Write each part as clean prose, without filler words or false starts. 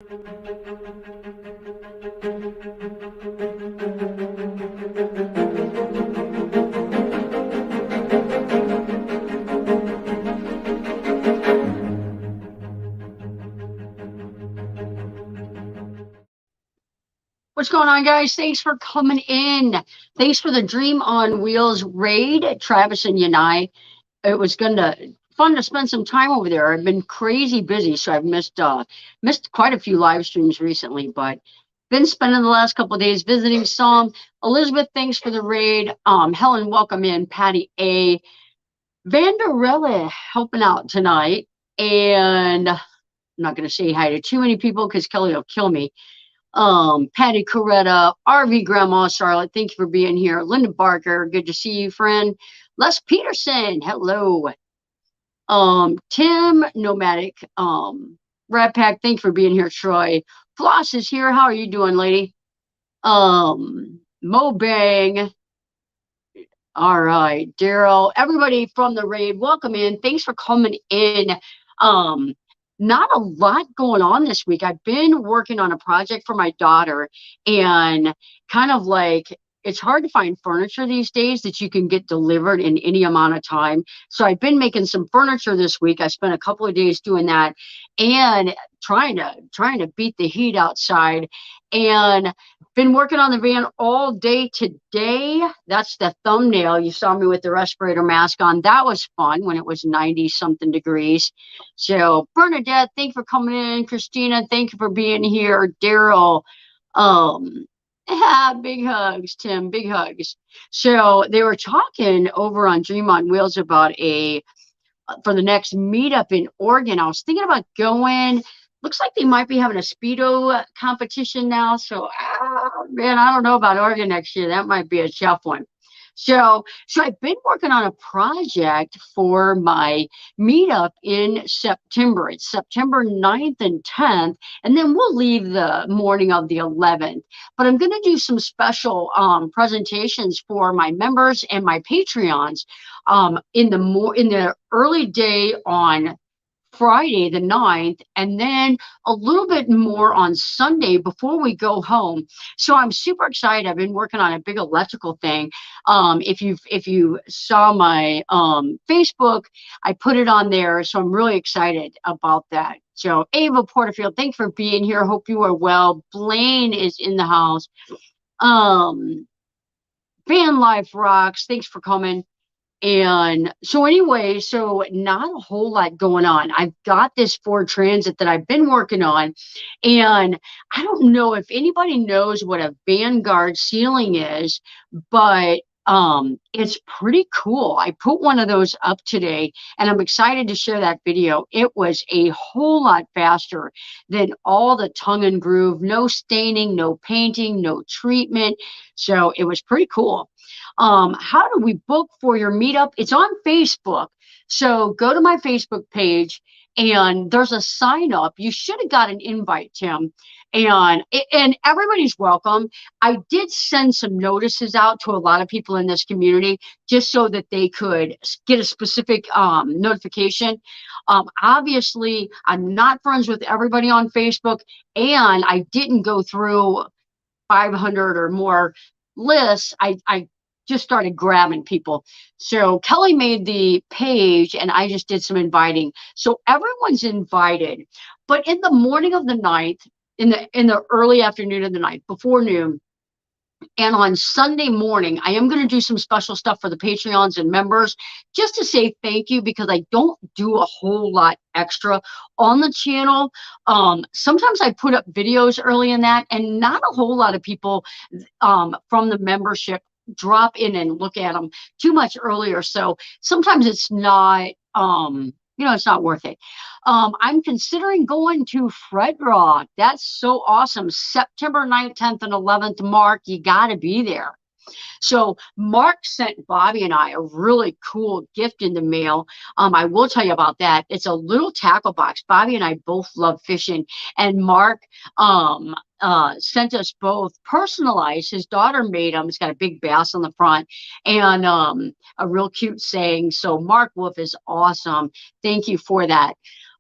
What's going on, guys? Thanks for coming in. Thanks for the Dream on Wheels raid, Travis and I. It was fun to spend some time over there. I've been crazy busy, so I've missed quite a few live streams recently, but been spending the last couple of days visiting some. Elizabeth, thanks for the raid. Helen, welcome in. Patty A. Vanderella helping out tonight. And I'm not going to say hi to too many people because Kelly will kill me. Patty Coretta, RV Grandma Charlotte, thank you for being here. Linda Barker, good to see you, friend. Les Peterson, hello. Tim Nomadic, Rat Pack, thank you for being here, Troy. Floss is here. How are you doing, lady? Mo Bang. All right, Daryl, everybody from the raid, welcome in. Thanks for coming in. Not a lot going on this week. I've been working on a project for my daughter, and kind of like it's hard to find furniture these days that you can get delivered in any amount of time. So I've been making some furniture this week. I spent a couple of days doing that and trying to beat the heat outside, and been working on the van all day today. That's the thumbnail. You saw me with the respirator mask on. That was fun when it was 90 something degrees. So Bernadette, thank you for coming in. Christina, thank you for being here. Daryl, big hugs, Tim, big hugs. So they were talking over on Dream on Wheels about for the next meetup in Oregon. I was thinking about going. Looks like they might be having a Speedo competition now. So, man, I don't know about Oregon next year. That might be a tough one. So I've been working on a project for my meetup in September. It's September 9th and 10th, and then we'll leave the morning of the 11th. But I'm going to do some special presentations for my members and my Patreons in the early day on Friday the 9th, and then a little bit more on Sunday before we go home. So I'm super excited. I've been working on a big electrical thing. If you saw my Facebook, I put it on there. So I'm really excited about that. So Ava Porterfield, thanks for being here. Hope you are well. Blaine is in the house. Van Life Rocks, thanks for coming. And so anyway, so not a whole lot going on. I've got this Ford Transit that I've been working on, and I don't know if anybody knows what a Vanguard ceiling is, but it's pretty cool. I put one of those up today, and I'm excited to share that video. It was a whole lot faster than all the tongue and groove, no staining, no painting, no treatment. So it was pretty cool. How do we book for your meetup? It's on Facebook. So go to my Facebook page and there's a sign up. You should have got an invite, Tim. And everybody's welcome. I did send some notices out to a lot of people in this community just so that they could get a specific notification. Obviously, I'm not friends with everybody on Facebook, and I didn't go through 500 or more lists. I just started grabbing people. So Kelly made the page and I just did some inviting. So everyone's invited. But in the morning of the night, in the early afternoon of the night, before noon, and on Sunday morning, I am going to do some special stuff for the Patreons and members just to say thank you, because I don't do a whole lot extra on the channel. Sometimes I put up videos early in that, and not a whole lot of people from the membership drop in and look at them too much earlier. So sometimes it's not, it's not worth it. I'm considering going to Fred Rock. That's so awesome. September 9th, 10th, and 11th. Mark, you got to be there. So Mark sent Bobby and I a really cool gift in the mail. I will tell you about that. It's a little tackle box. Bobby and I both love fishing, and Mark sent us both personalized. His daughter made them. It's got a big bass on the front and a real cute saying. So Mark Wolf is awesome. Thank you for that.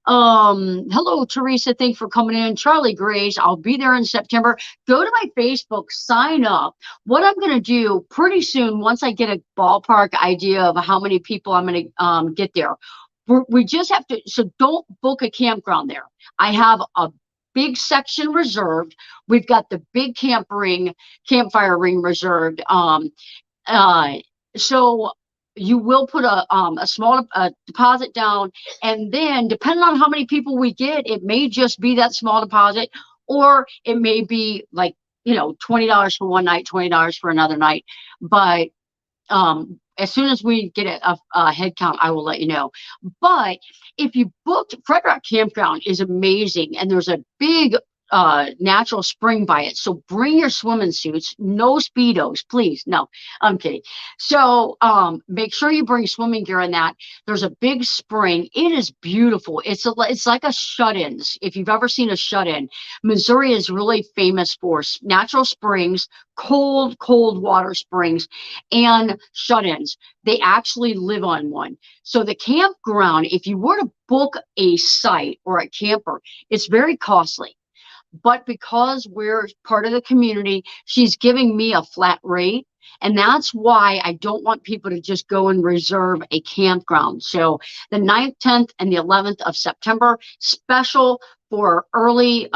Hello, Teresa. Thanks for coming in. Charlie Grace. I'll be there in September. Go to my Facebook, sign up. What I'm going to do pretty soon, once I get a ballpark idea of how many people I'm going to get there, we just have to, so don't book a campground there. I have a big section reserved. We've got the big campfire ring reserved. Uh, so you will put a small deposit down, and then depending on how many people we get, it may just be that small deposit, or it may be like, $20 for one night, $20 for another night. But as soon as we get a head count, I will let you know. But if you booked, Fred Rock Campground is amazing, and there's a big natural spring by it. So bring your swimming suits, no Speedos, please. No, I'm kidding. So make sure you bring swimming gear in that. There's a big spring. It is beautiful. It's like a shut-ins. If you've ever seen a shut-in, Missouri is really famous for natural springs, cold water springs, and shut-ins. They actually live on one. So the campground, if you were to book a site or a camper, it's very costly. But because we're part of the community, she's giving me a flat rate. And that's why I don't want people to just go and reserve a campground. So the 9th, 10th, and the 11th of September, special for early,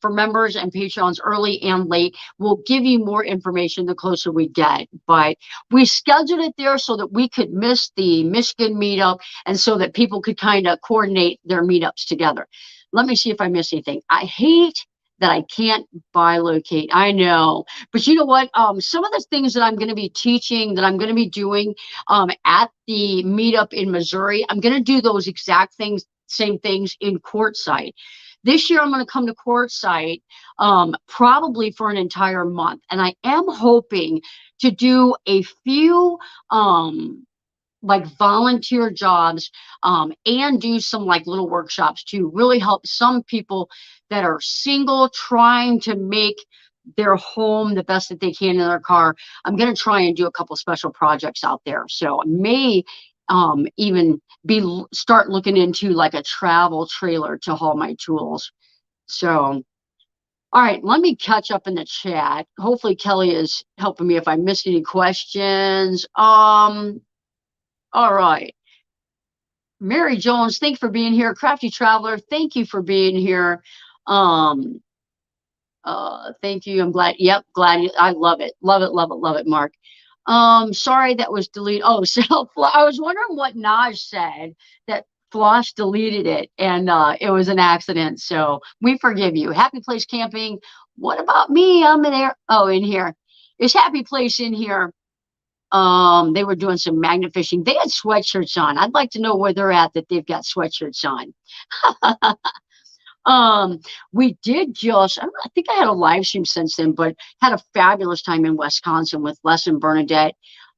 for members and patrons, early and late. We'll give you more information the closer we get. But we scheduled it there so that we could miss the Michigan meetup, and so that people could kind of coordinate their meetups together. Let me see if I missed anything. I hate that I can't bilocate. I know. But you know what? Some of the things that I'm going to be teaching, that I'm going to be doing at the meetup in Missouri, I'm going to do those exact things, same things in Quartzsite. This year, I'm going to come to Quartzsite probably for an entire month. And I am hoping to do a few like volunteer jobs and do some like little workshops to really help some people that are single, trying to make their home the best that they can in their car. I'm going to try and do a couple special projects out there. So I may even start looking into like a travel trailer to haul my tools. So all right, let me catch up in the chat. Hopefully Kelly is helping me if I missed any questions. All right. Mary Jones, thank you for being here. Crafty Traveler, thank you for being here. Thank you. I'm glad. Yep, glad. I love it. Love it, love it, love it, Mark. Sorry that was deleted. Oh, so I was wondering what Naj said, that Floss deleted it, and it was an accident. So we forgive you. Happy Place Camping. What about me? I'm in there. Oh, in here. Is Happy Place in here? They were doing some magnet fishing. They had sweatshirts on. I'd like to know where they're at that they've got sweatshirts on. We did just, I think I had a live stream since then, but had a fabulous time in Wisconsin with Les and Bernadette.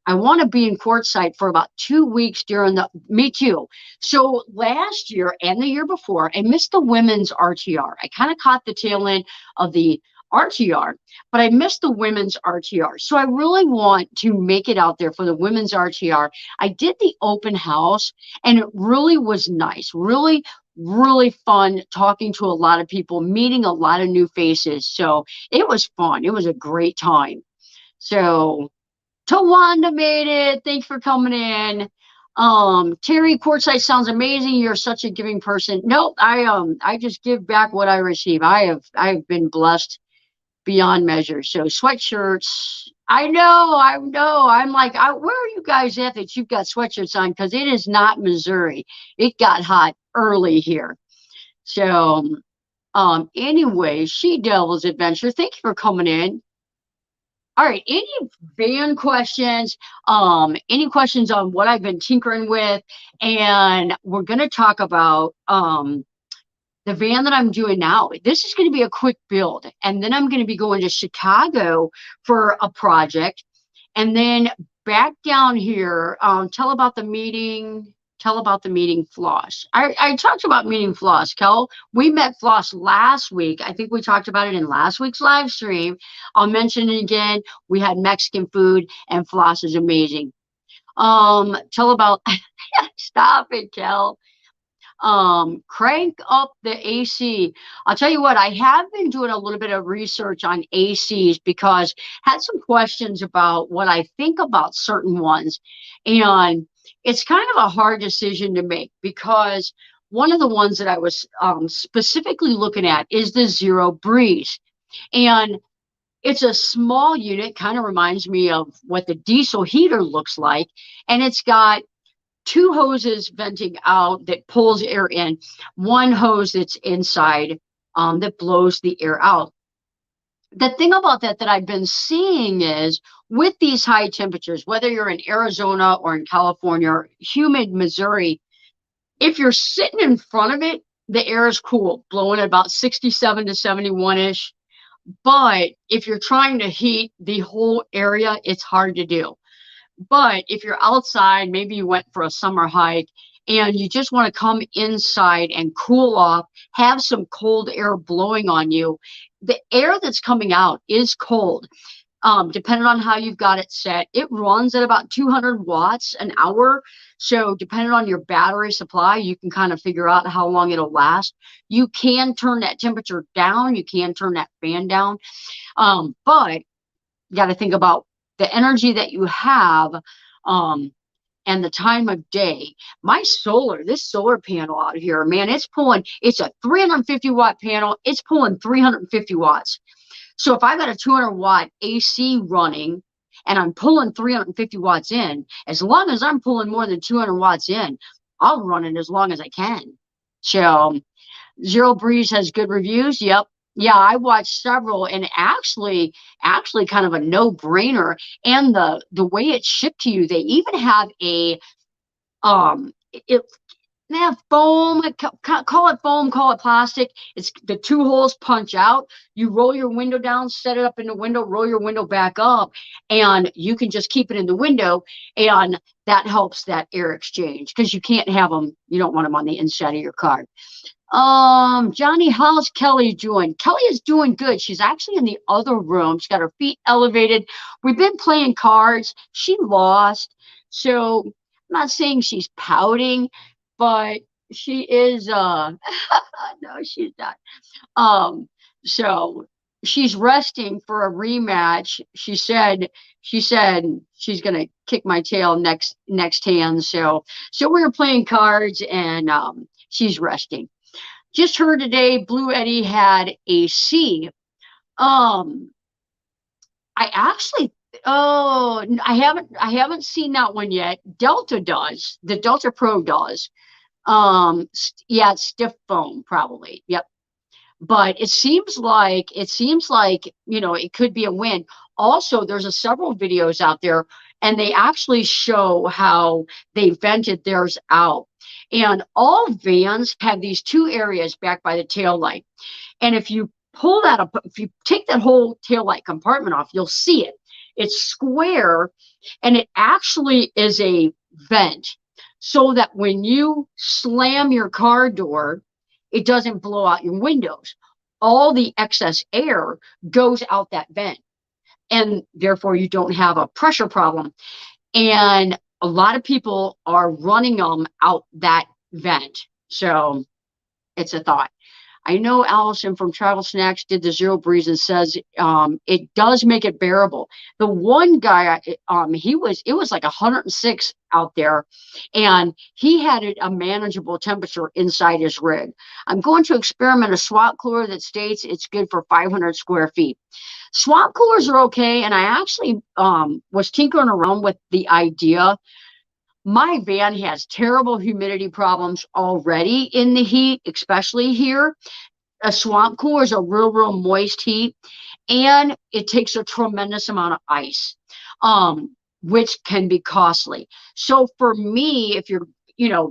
I want to be in Quartzsite for about 2 weeks during me too. So last year and the year before, I missed the women's RTR. I kind of caught the tail end of the RTR, but I missed the women's RTR. So I really want to make it out there for the women's RTR. I did the open house, and it really was nice, really, really fun talking to a lot of people, meeting a lot of new faces. So it was fun. It was a great time. So Tawanda made it. Thanks for coming in. Terry, Quartzsite sounds amazing. You're such a giving person. Nope, I just give back what I receive. I've been blessed beyond measure. So sweatshirts, I know. I'm like, where are you guys at that you've got sweatshirts on? Because it is not Missouri. It got hot early here. So anyway, She Devil's Adventure, thank you for coming in. All right, any van questions, any questions on what I've been tinkering with? And we're going to talk about the van that I'm doing now. This is going to be a quick build, and then I'm going to be going to Chicago for a project, and then back down here. Tell about the meeting. Tell about the meeting Floss. I talked about meeting Floss, Kel. We met Floss last week. I think we talked about it in last week's live stream. I'll mention it again. We had Mexican food, and Floss is amazing. Tell about. Stop it, Kel. Crank up the AC. I'll tell you what, I have been doing a little bit of research on ACs because I had some questions about what I think about certain ones. And it's kind of a hard decision to make because one of the ones that I was specifically looking at is the Zero Breeze. And it's a small unit, kind of reminds me of what the diesel heater looks like. And it's got two hoses venting out that pulls air in, one hose that's inside that blows the air out. The thing about that I've been seeing is with these high temperatures, whether you're in Arizona or in California or humid Missouri, if you're sitting in front of it, the air is cool, blowing at about 67 to 71-ish. But if you're trying to heat the whole area, it's hard to do. But if you're outside, maybe you went for a summer hike and you just want to come inside and cool off, have some cold air blowing on you, the air that's coming out is cold. Depending on how you've got it set, it runs at about 200 watts an hour. So depending on your battery supply, you can kind of figure out how long it'll last. You can turn that temperature down. You can turn that fan down. But you got to think about the energy that you have and the time of day. This solar panel out here, man, it's a 350 watt panel. It's pulling 350 watts. So if I've got a 200 watt AC running and I'm pulling 350 watts in, as long as I'm pulling more than 200 watts in, I'll run it as long as I can. So Zero Breeze has good reviews. Yep. Yeah, I watched several, and actually kind of a no-brainer. And the way it's shipped to you, they even have a it they have foam, call it foam, call it plastic. It's the two holes punch out. You roll your window down, set it up in the window, roll your window back up, and you can just keep it in the window, and that helps that air exchange because you can't have them. You don't want them on the inside of your car. Johnny, how's Kelly doing? Kelly is doing good. She's actually in the other room. She's got her feet elevated. We've been playing cards. She lost. So I'm not saying she's pouting, but she is no, she's not. So she's resting for a rematch. She said she's gonna kick my tail next hand. So we were playing cards and she's resting. Just heard today Blue Eddie had a C. I actually I haven't seen that one yet. Delta does. The Delta Pro does. Yeah, it's stiff foam probably. Yep. But it seems like it could be a win. Also, there's several videos out there and they actually show how they vented theirs out. And all vans have these two areas back by the tail light. And if you pull that up, if you take that whole tail light compartment off, you'll see it. It's square and it actually is a vent so that when you slam your car door, it doesn't blow out your windows. All the excess air goes out that vent. And therefore you don't have a pressure problem. And a lot of people are running them out that vent. So it's a thought. I know Allison from Travel Snacks did the Zero Breeze and says it does make it bearable. The one guy, it was like 106 out there, and he had a manageable temperature inside his rig. I'm going to experiment a swap cooler that states it's good for 500 square feet. Swap coolers are okay, and I actually was tinkering around with the idea. My van has terrible humidity problems already in the heat, especially here. A swamp cooler is a real moist heat, and it takes a tremendous amount of ice, which can be costly. So for me, if you're,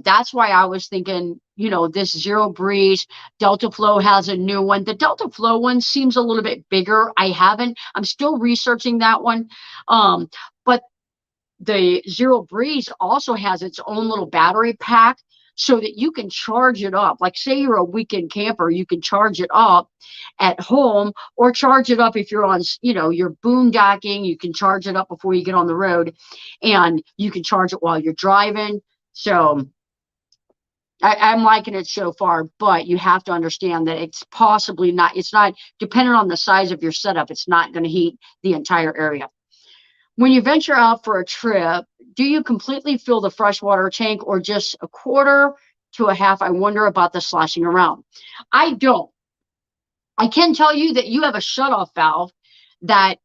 that's why I was thinking, this Zero Breeze, Delta Flow has a new one. The Delta Flow one seems a little bit bigger. I'm still researching that one. But the Zero Breeze also has its own little battery pack so that you can charge it up. Like say you're a weekend camper, you can charge it up at home or charge it up if you're on, you're boondocking, you can charge it up before you get on the road and you can charge it while you're driving. So I'm liking it so far, but you have to understand that it's possibly not, it's not dependent on the size of your setup. It's not going to heat the entire area. When you venture out for a trip, do you completely fill the freshwater tank or just a quarter to a half? I wonder about the sloshing around. I don't. I can tell you that you have a shutoff valve that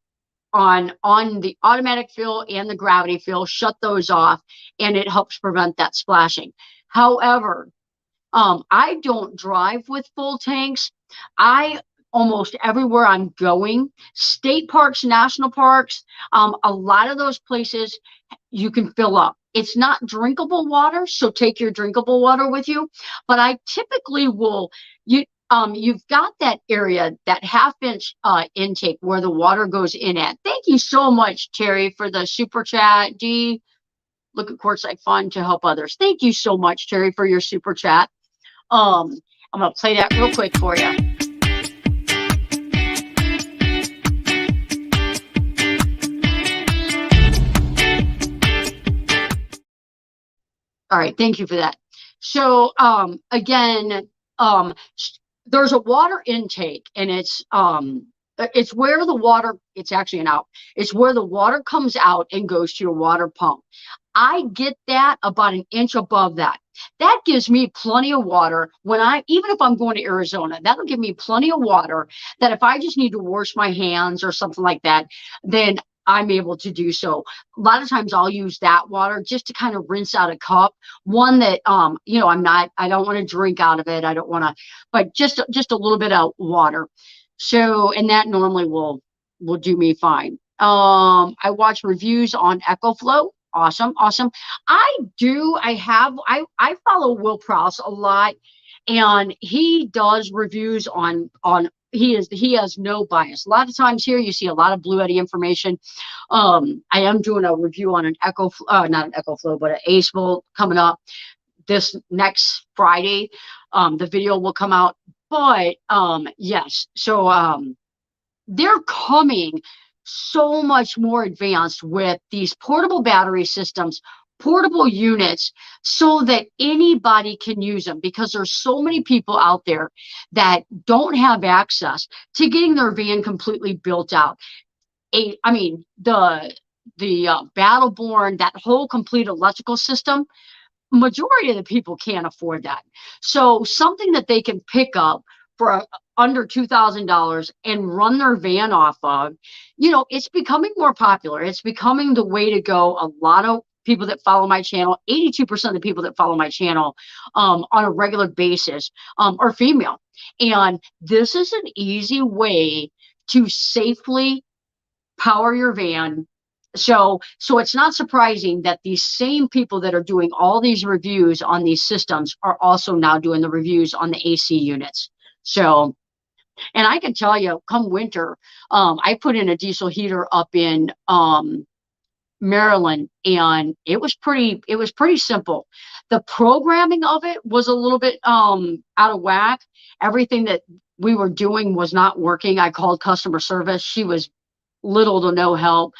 on the automatic fill and the gravity fill, shut those off, and it helps prevent that splashing. However, I don't drive with full tanks. I almost everywhere I'm going, state parks, national parks, a lot of those places you can fill up. It's not drinkable water, so take your drinkable water with you. But I typically will you've got that area, that half-inch intake where the water goes in at. Thank you so much, Terry, for the super chat. D, look at Quartzsite Fun to help others. Thank you so much, Terry, for your super chat. I'm gonna play that real quick for you. All right, thank you for that. So again, there's a water intake, and it's where the water, it's actually an out. It's where the water comes out and goes to your water pump. I get that about an inch above that. That gives me plenty of water when even if I'm going to Arizona, that'll give me plenty of water that if I just need to wash my hands or something like that, then I'm able to do so. A lot of times I'll use that water just to kind of rinse out a cup. One that, I don't want to drink out of it. I don't want to, but just a little bit of water. So, and that normally will do me fine. I watch reviews on EcoFlow. Awesome. I follow Will Prowse a lot, and he does reviews on he has no bias. A lot of times here you see a lot of Blue Eddy information. I am doing a review on an not an EcoFlow, but an AceVolt coming up this next Friday. The video will come out, but yes, so they're coming so much more advanced with these portable battery systems, portable units, so that anybody can use them, because there's so many people out there that don't have access to getting their van completely built out. The Battleborn, that whole complete electrical system, majority of the people can't afford that. So something that they can pick up for under $2,000 and run their van off of, it's becoming more popular. It's becoming the way to go. A lot of people that follow my channel, 82% of the people that follow my channel on a regular basis are female. And this is an easy way to safely power your van. So it's not surprising that these same people that are doing all these reviews on these systems are also now doing the reviews on the AC units. So, and I can tell you, come winter, I put in a diesel heater up in Maryland, and it was pretty simple. The programming of it was a little bit out of whack. Everything that we were doing was not working. I called customer service. She was little to no help.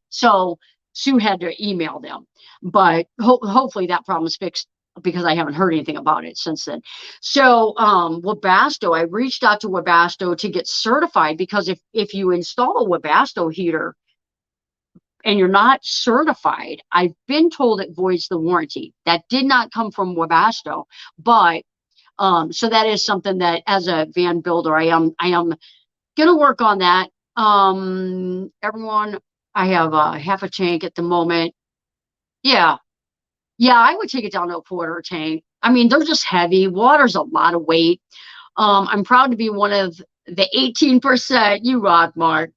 So Sue had to email them, but hopefully that problem is fixed, because I haven't heard anything about it since then. So Webasto, I reached out to Webasto to get certified, because if you install a Webasto heater and you're not certified, I've been told it voids the warranty. That did not come from Webasto, but so that is something that as a van builder, I am gonna work on that. Everyone, I have half a tank at the moment. Yeah, I would take it down to a quarter tank. I mean, they're just heavy. Water's a lot of weight. I'm proud to be one of the 18%. You rock, Mark.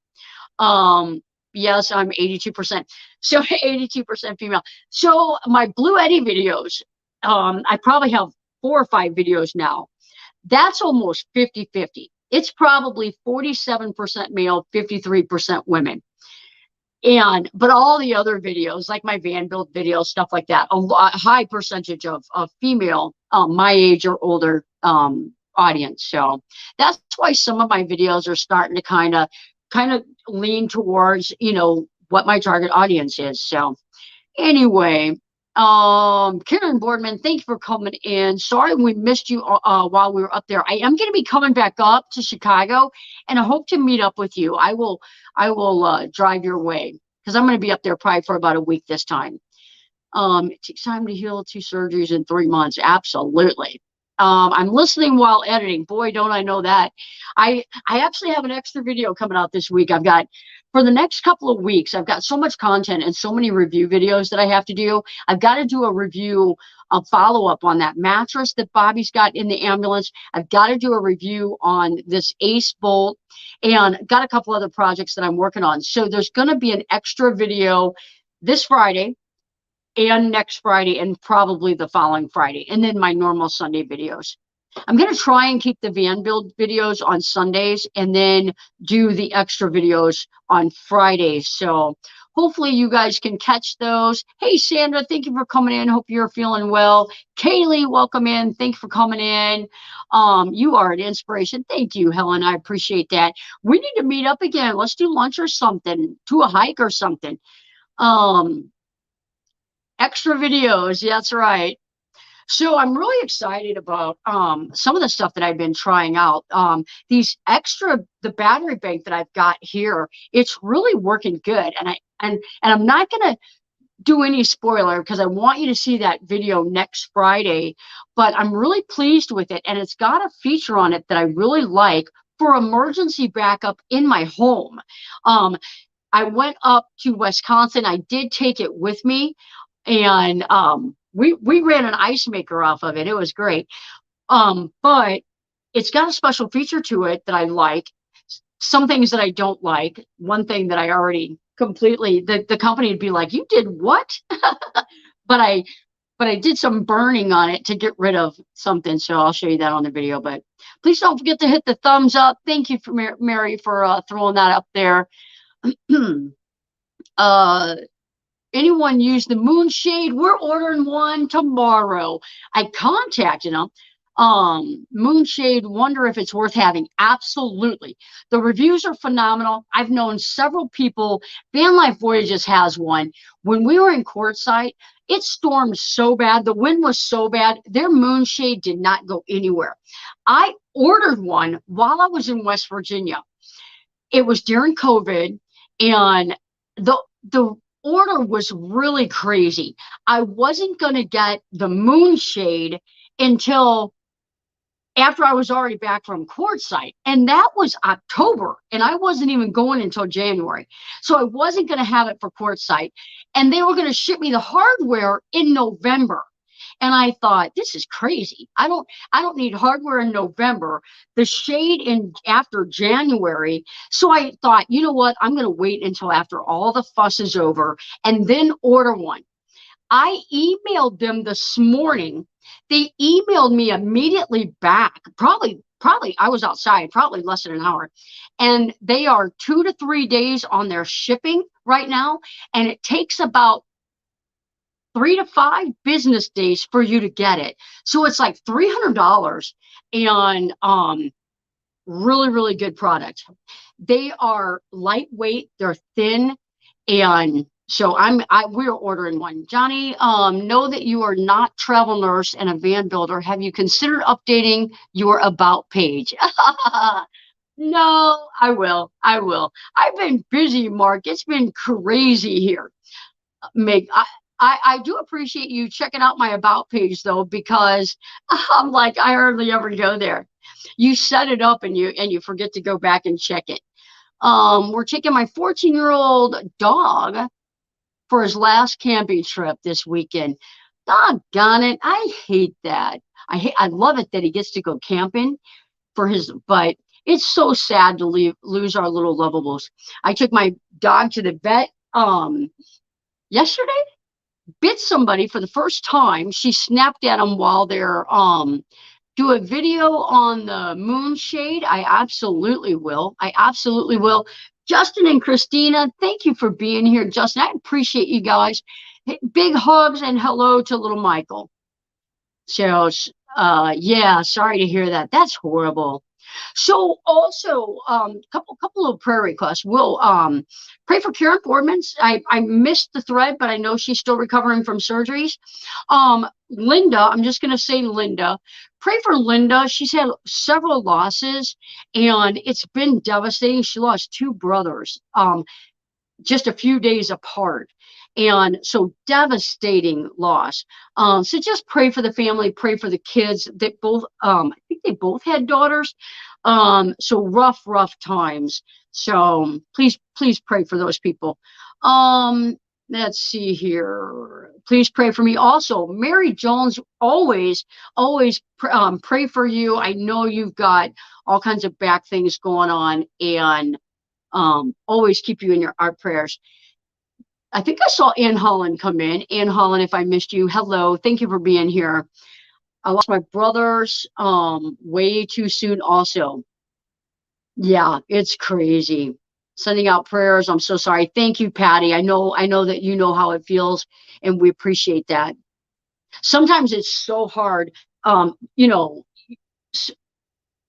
Yes, I'm 82%. So 82% female. So my Blue Eddy videos, I probably have 4 or 5 videos now. That's almost 50-50. It's probably 47% male, 53% women. But all the other videos, like my van build videos, stuff like that, a high percentage of female, my age or older audience. So that's why some of my videos are starting to kind of lean towards, what my target audience is. So anyway, Karen Boardman, thank you for coming in. Sorry we missed you while we were up there. I am going to be coming back up to Chicago, and I hope to meet up with you. I will drive your way because I'm going to be up there probably for about a week this time. It takes time to heal 2 surgeries in 3 months. Absolutely. I'm listening while editing. Boy, don't I know that. I actually have an extra video coming out this week. I've got, for the next couple of weeks, I've got so much content and so many review videos that I have to do. I've got to do a review, a follow-up on that mattress that Bobby's got in the ambulance. I've got to do a review on this Ace Bolt, and got a couple other projects that I'm working on. So there's going to be an extra video this Friday and next Friday and probably the following Friday, and then my normal Sunday videos. I'm going to try and keep the van build videos on Sundays and then do the extra videos on Fridays. So hopefully you guys can catch those. Hey, Sandra, thank you for coming in. Hope you're feeling well. Kaylee, welcome in. Thank you for coming in. You are an inspiration. Thank you, Helen. I appreciate that. We need to meet up again. Let's do lunch or something, do a hike or something. Extra videos. That's right. So I'm really excited about some of the stuff that I've been trying out. The battery bank that I've got here, it's really working good. And I'm not gonna do any spoiler because I want you to see that video next Friday, but I'm really pleased with it. And it's got a feature on it that I really like for emergency backup in my home. I went up to Wisconsin. I did take it with me, and we ran an ice maker off of it. It was great. But it's got a special feature to it that I like. Some things that I don't like. One thing that I already completely, the company would be like, you did what? but I did some burning on it to get rid of something. So I'll show you that on the video. But please don't forget to hit the thumbs up. Thank you for Mary for throwing that up there. Anyone use the moonshade? We're ordering one tomorrow. I contacted them. Moonshade, wonder if it's worth having. Absolutely. The reviews are phenomenal. I've known several people. Van Life Voyages has one. When we were in Quartzsite, it stormed so bad. The wind was so bad. Their moonshade did not go anywhere. I ordered one while I was in West Virginia. It was during COVID, and the order was really crazy. I wasn't going to get the moonshade until after I was already back from Quartzsite, and that was October, and I wasn't even going until January. So I wasn't going to have it for Quartzsite, and they were going to ship me the hardware in November. And I thought, this is crazy. I don't need hardware in November, the shade in after January. So I thought, you know what? I'm going to wait until after all the fuss is over and then order one. I emailed them this morning. They emailed me immediately back. Probably I was outside, probably less than an hour. And they are 2 to 3 days on their shipping right now. And it takes about 3 to 5 business days for you to get it. So it's like $300 and really, really good product. They are lightweight, they're thin, and so we're ordering one. Johnny, know that you are not travel nurse and a van builder. Have you considered updating your about page? No, I will. I've been busy, Mark. It's been crazy here. Meg, I do appreciate you checking out my about page though, because I'm like, I hardly ever go there. You set it up and you forget to go back and check it. We're taking my 14-year-old dog for his last camping trip this weekend. Doggone it. I hate that. I love it that he gets to go camping but it's so sad to lose our little lovables. I took my dog to the vet yesterday. Bit somebody for the first time. She snapped at him while they're do a video on the moonshade. I absolutely will. Justin and Christina, thank you for being here. Justin, I appreciate you guys. Big hugs and hello to little Michael. So yeah, sorry to hear that. That's horrible. So also, couple of prayer requests. We'll pray for Karen Boardman's. I missed the thread, but I know she's still recovering from surgeries. Linda, I'm just gonna say Linda. Pray for Linda. She's had several losses, and it's been devastating. She lost two brothers, just a few days apart. And so devastating loss. So just pray for the family, pray for the kids that both, I think they both had daughters. So rough times. So please pray for those people. Um, let's see here. Please pray for me. Also, Mary Jones, always pray for you. I know you've got all kinds of back things going on, and always keep you in our prayers. I think I saw Ann Holland come in. Ann Holland, if I missed you, hello. Thank you for being here. I lost my brothers way too soon also. Yeah, it's crazy. Sending out prayers. I'm so sorry. Thank you, Patty. I know that you know how it feels, and we appreciate that. Sometimes it's so hard, you know,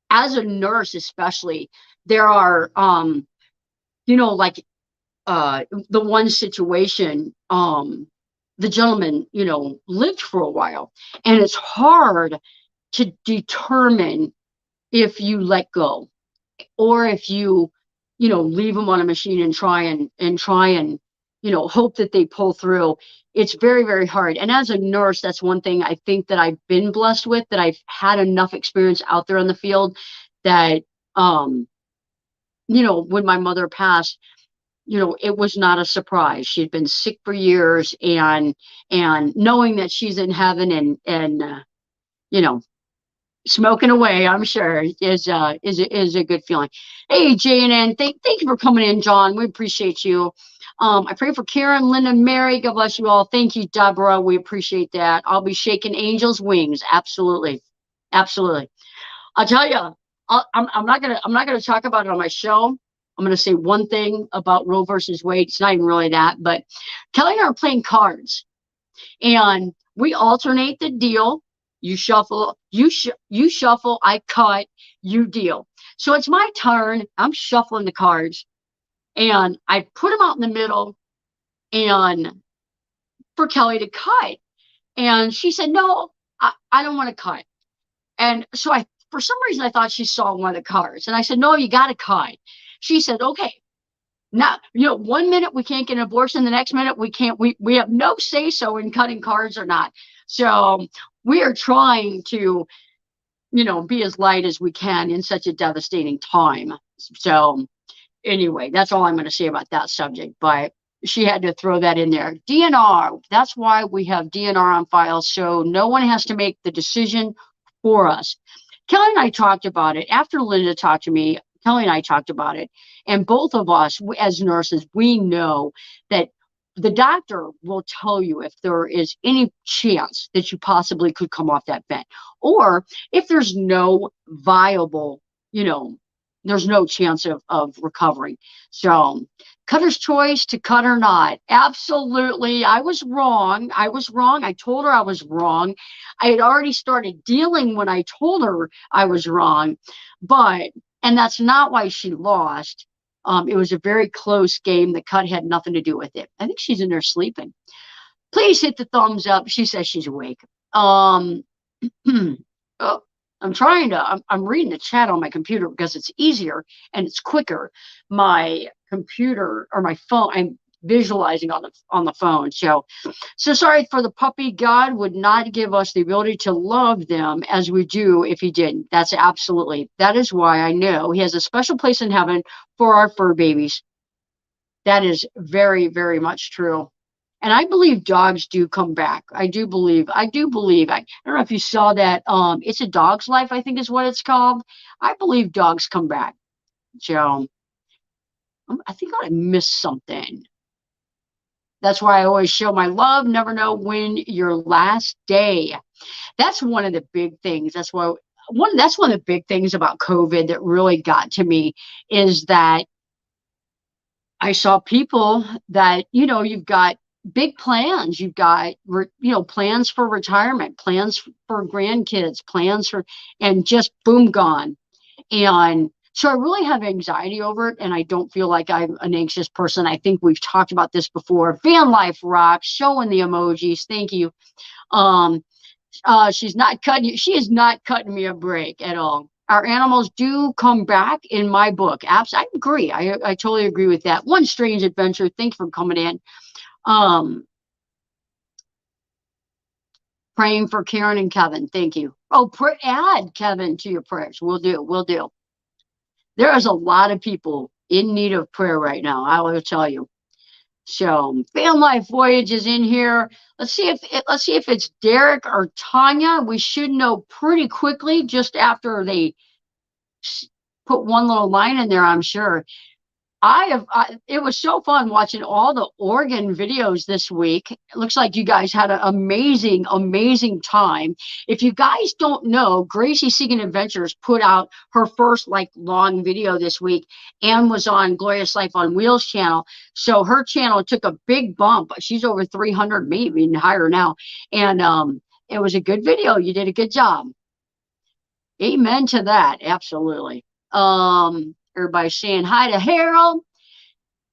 as a nurse especially, there are like the one situation, the gentleman, lived for a while, and it's hard to determine if you let go or if leave them on a machine and try and hope that they pull through. It's very, very hard. And as a nurse, that's one thing I think that I've been blessed with, that I've had enough experience out there in the field that, when my mother passed, it was not a surprise. She'd been sick for years, and knowing that she's in heaven and you know, smoking away, I'm sure is a good feeling. Hey, JNN, thank you for coming in, John. We appreciate you. I pray for Karen, Linda, Mary. God bless you all. Thank you, Deborah. We appreciate that. I'll be shaking angels' wings. Absolutely, absolutely. I'll tell you, I'm not gonna talk about it on my show. I'm gonna say one thing about Roe versus Wade. It's not even really that, but Kelly and I are playing cards, and we alternate the deal. You shuffle, you shuffle, I cut, you deal. So it's my turn. I'm shuffling the cards, and I put them out in the middle, and for Kelly to cut, and she said, "No, I don't want to cut." And so for some reason, I thought she saw one of the cards. And I said, "No, you got to cut." She said, "Okay." Now, 1 minute we can't get an abortion. The next minute we can't, we have no say so in cutting cards or not. So we are trying to, be as light as we can in such a devastating time. So anyway, that's all I'm going to say about that subject. But she had to throw that in there. DNR, that's why we have DNR on file. So no one has to make the decision for us. Kelly and I talked about it. After Linda talked to me, Kelly and I talked about it. And both of us, as nurses, we know that the doctor will tell you if there is any chance that you possibly could come off that vent, or if there's no viable, there's no chance of recovering. So cutter's choice to cut or not. Absolutely. I was wrong. I told her I was wrong. I had already started dealing when I told her I was wrong, and that's not why she lost. It was a very close game. The cut had nothing to do with it. I think she's in there sleeping. Please hit the thumbs up. She says she's awake. Oh, I'm reading the chat on my computer because it's easier and it's quicker. My computer or my phone, I'm visualizing on the phone. So sorry for the puppy. God would not give us the ability to love them as we do if he didn't. That is why I know he has a special place in heaven for our fur babies. That is very, very much true. And I believe dogs do come back. I do believe. I don't know if you saw that. It's a Dog's Life, I think is what it's called. I believe dogs come back. So I think I missed something. That's why I always show my love. Never know when your last day. That's one of the big things. That's one of the big things about COVID that really got to me, is that I saw people that, you've got big plans. You've got, plans for retirement, plans for grandkids, and just boom, gone. And so I really have anxiety over it, and I don't feel like I'm an anxious person. I think we've talked about this before. Van life rocks, showing the emojis. Thank you. Um, she's not cutting you. She is not cutting me a break at all. Our animals do come back in my book. I agree. I totally agree with that. One strange adventure. Thanks for coming in. Um, Praying for Karen and Kevin. Thank you. Oh, add Kevin to your prayers. We'll do. We'll do. There is a lot of people in need of prayer right now. I will tell you. So, Fan Life Voyage is in here. Let's see if it's Derek or Tanya. We should know pretty quickly just after they put one little line in there, I'm sure. It was so fun watching all the Oregon videos this week. It looks like you guys had an amazing, amazing time. If you guys don't know, Gracie Segan Adventures put out her first like long video this week and was on Glorious Life on Wheels channel. So her channel took a big bump. She's over 300, maybe even higher now. And it was a good video. You did a good job. Amen to that. Absolutely. Everybody's saying hi to Harold,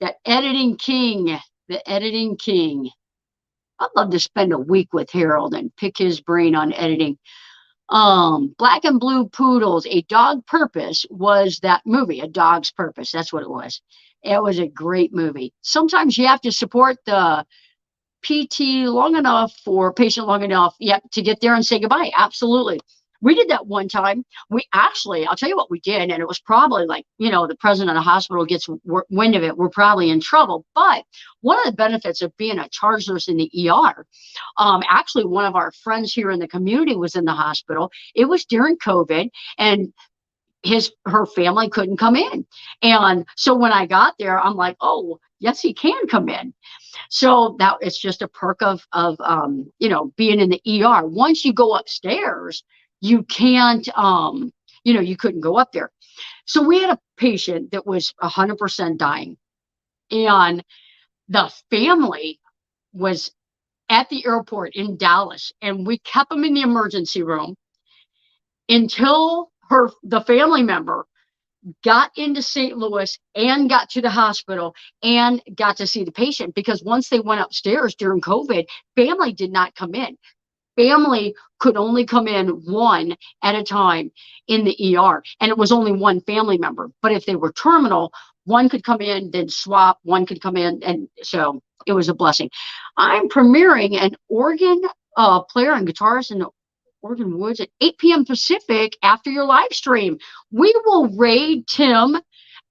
the editing king, the editing king. I'd love to spend a week with Harold and pick his brain on editing. Black and Blue Poodles, A Dog Purpose was that movie, A Dog's Purpose. That's what it was. It was a great movie. Sometimes you have to support the PT long enough for patient long enough, yep, to get there and say goodbye. Absolutely. We did that one time. I'll tell you what we did, and it was probably like, the president of the hospital gets wind of it, we're probably in trouble. But one of the benefits of being a charge nurse in the ER, actually one of our friends here in the community was in the hospital. It was during COVID, and her family couldn't come in. And so when I got there, I'm like, oh, yes, he can come in. So that it's just a perk of being in the ER. Once you go upstairs, you can't, you couldn't go up there. So we had a patient that was 100% dying, and the family was at the airport in Dallas, and we kept them in the emergency room until the family member got into St. Louis and got to the hospital and got to see the patient, because once they went upstairs during COVID, family did not come in. Family could only come in one at a time in the ER, and it was only one family member. But if they were terminal, one could come in, then swap, one could come in, and so it was a blessing. I'm premiering an organ player and guitarist in the Oregon Woods at 8 p.m. Pacific after your live stream. We will raid Tim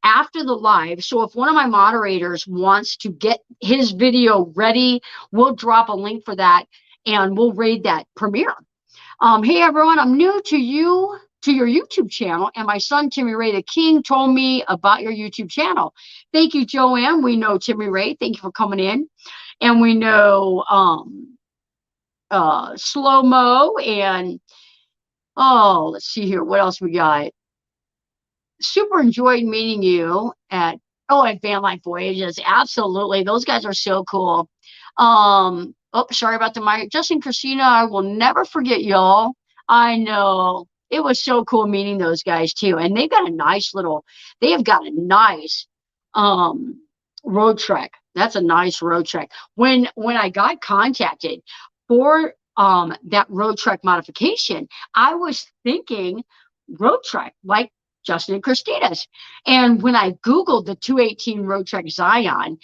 after the live. So if one of my moderators wants to get his video ready, we'll drop a link for that and we'll raid that premiere. Hey everyone, I'm new to your YouTube channel, and my son Timmy Ray the King told me about your YouTube channel. Thank you, Joanne. We know Timmy Ray. Thank you for coming in. And we know Slow Mo, and let's see here, what else we got. Super enjoyed meeting you at Van Life Voyages. Absolutely, those guys are so cool. Sorry about the mic. Justin, Christina, I will never forget y'all. I know, it was so cool meeting those guys too, and they have got a nice road trek. That's a nice road trek. When I got contacted for that road trek modification, I was thinking road trek like Justin and Christina's. And when I Googled the 218 road trek Zion,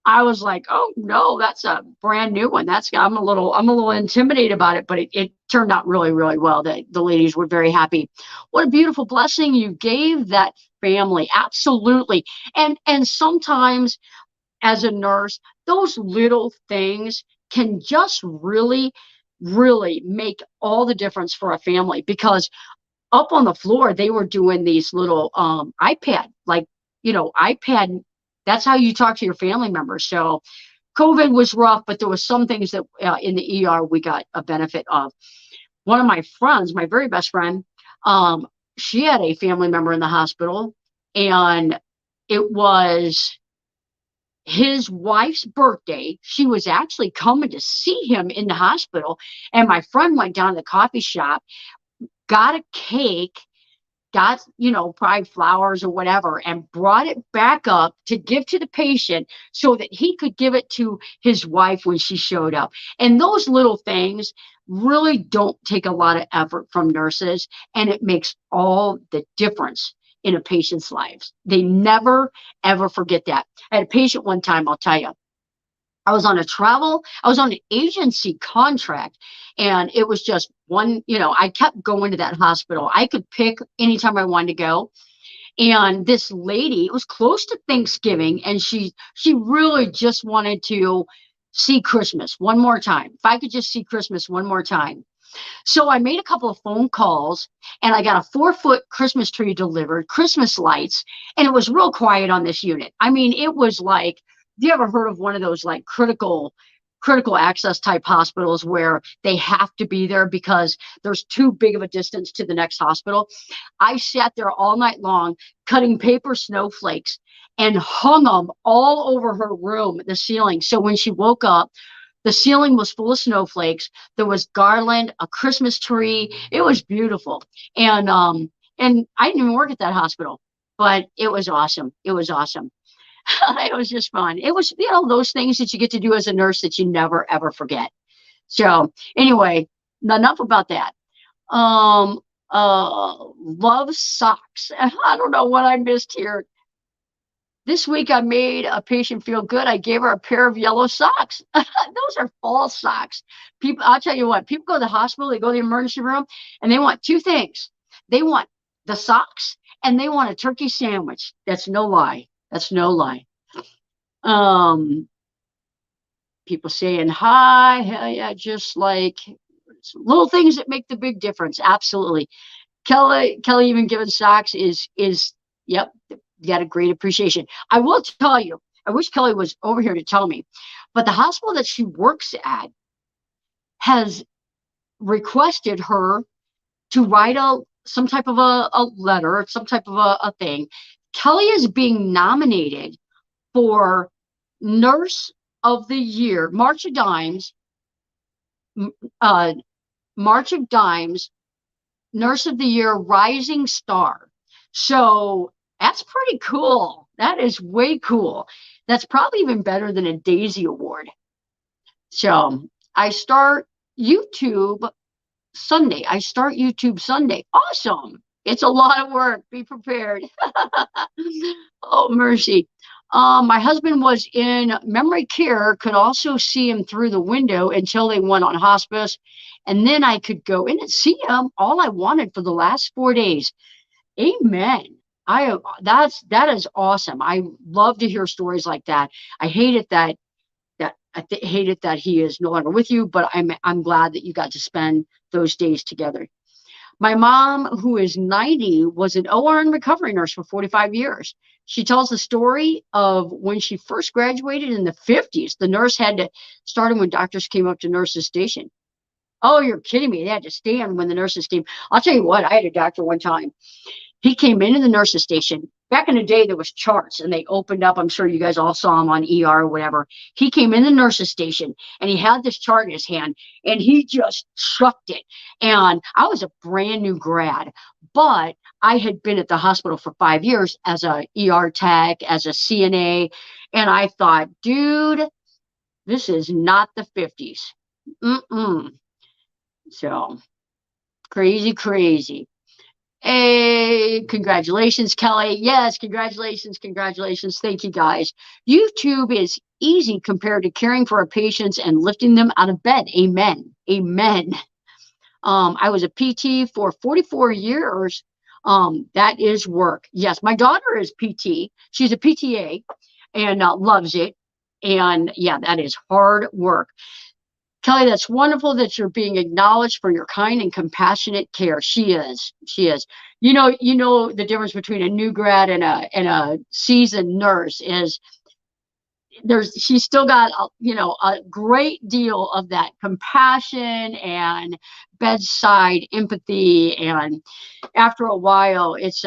I was like, oh no, that's a brand new one. I'm a little intimidated about it, but it turned out really, really well. The ladies were very happy. What a beautiful blessing you gave that family. Absolutely. And sometimes as a nurse, those little things can just really, really make all the difference for a family, because up on the floor, they were doing these little iPad, iPad. That's how you talk to your family members. So COVID was rough, but there was some things that in the ER we got a benefit of. One of my friends, my very best friend, she had a family member in the hospital, and it was his wife's birthday. She was actually coming to see him in the hospital, and my friend went down to the coffee shop, got a cake, got, probably flowers or whatever, and brought it back up to give to the patient so that he could give it to his wife when she showed up. And those little things really don't take a lot of effort from nurses, and it makes all the difference in a patient's lives. They never, ever forget that. I had a patient one time, I'll tell you. I was on an agency contract, and it was just one, I kept going to that hospital. I could pick anytime I wanted to go. And this lady, it was close to Thanksgiving, and she really just wanted to see Christmas one more time. If I could just see Christmas one more time. So I made a couple of phone calls, and I got a 4-foot Christmas tree delivered, Christmas lights, and it was real quiet on this unit. I mean, it was like, have you ever heard of one of those like critical access type hospitals where they have to be there because there's too big of a distance to the next hospital? I sat there all night long cutting paper snowflakes and hung them all over her room, the ceiling. So when she woke up, the ceiling was full of snowflakes. There was garland, a Christmas tree. It was beautiful. And I didn't even work at that hospital, but it was awesome. It was awesome. It was just fun. It was, those things that you get to do as a nurse that you never, ever forget. So anyway, enough about that. Love socks. I don't know what I missed here. This week I made a patient feel good. I gave her a pair of yellow socks. Those are fall socks. People, I'll tell you what, people go to the hospital, they go to the emergency room, and they want two things. They want the socks, and they want a turkey sandwich. That's no lie. That's no lie. People saying hi, hell yeah, just like little things that make the big difference. Absolutely. Kelly even giving socks is yep, got a great appreciation. I will tell you, I wish Kelly was over here to tell me, but the hospital that she works at has requested her to write some type of a letter, some type of a thing. Kelly is being nominated for Nurse of the Year, March of Dimes, Nurse of the Year Rising Star. So that's pretty cool. That is way cool. That's probably even better than a Daisy Award. So I start YouTube Sunday. Awesome. It's a lot of work. Be prepared. Oh, mercy. My husband was in memory care, could also see him through the window until they went on hospice. And then I could go in and see him all I wanted for the last 4 days. Amen. That is awesome. I love to hear stories like that. I hate it that he is no longer with you, but I'm glad that you got to spend those days together. My mom, who is 90, was an OR and recovery nurse for 45 years. She tells the story of when she first graduated in the 50s. The nurse had to start when doctors came up to nurses' station. Oh, you're kidding me. They had to stand when the nurses came. I'll tell you what, I had a doctor one time. He came into the nurses' station. Back in the day, there was charts, and they opened up. I'm sure you guys all saw him on ER or whatever. He came in the nurses' station, and he had this chart in his hand, and he just chucked it. And I was a brand new grad, but I had been at the hospital for 5 years as a ER tech, as a CNA, and I thought, dude, this is not the 50s. So crazy. Hey, congratulations, Kelly. Yes, congratulations. Thank you, guys. YouTube is easy compared to caring for our patients and lifting them out of bed. Amen. I was a PT for 44 years. That is work. Yes, my daughter is PT. She's a PTA and loves it. And yeah, that is hard work. Kelly, that's wonderful that you're being acknowledged for your kind and compassionate care. She is. You know the difference between a new grad and a seasoned nurse is she's still got a great deal of that compassion and bedside empathy, and after a while it's